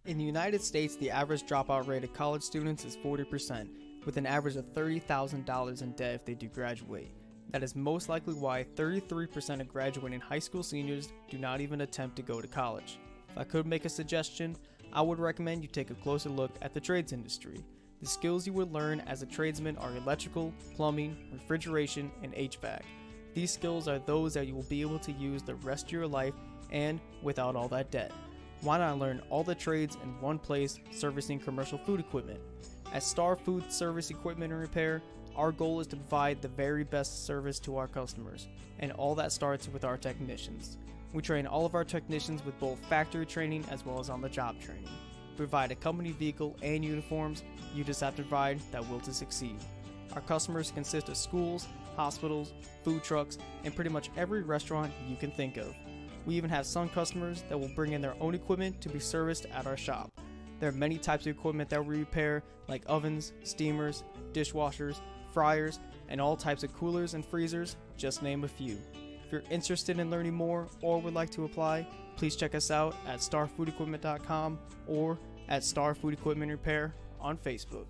In the United States, the average dropout rate of college students is 40%, with an average of $30,000 in debt if they do graduate. That is most likely why 33% of graduating high school seniors do not even attempt to go to college. If I could make a suggestion, I would recommend you take a closer look at the trades industry. The skills you would learn as a tradesman are electrical, plumbing, refrigeration, and HVAC. These skills are those that you will be able to use the rest of your life and without all that debt. Why not learn all the trades in one place servicing commercial food equipment? At Star Foodservice Equipment and Repair, our goal is to provide the very best service to our customers, and all that starts with our technicians. We train all of our technicians with both factory training as well as on-the-job training. We provide a company vehicle and uniforms. You just have to provide that will to succeed. Our customers consist of schools, hospitals, food trucks, and pretty much every restaurant you can think of. We even have some customers that will bring in their own equipment to be serviced at our shop. There are many types of equipment that we repair, like ovens, steamers, dishwashers, fryers, and all types of coolers and freezers, just name a few. If you're interested in learning more or would like to apply, please check us out at starfoodequipment.com or at Star Food Equipment Repair on Facebook.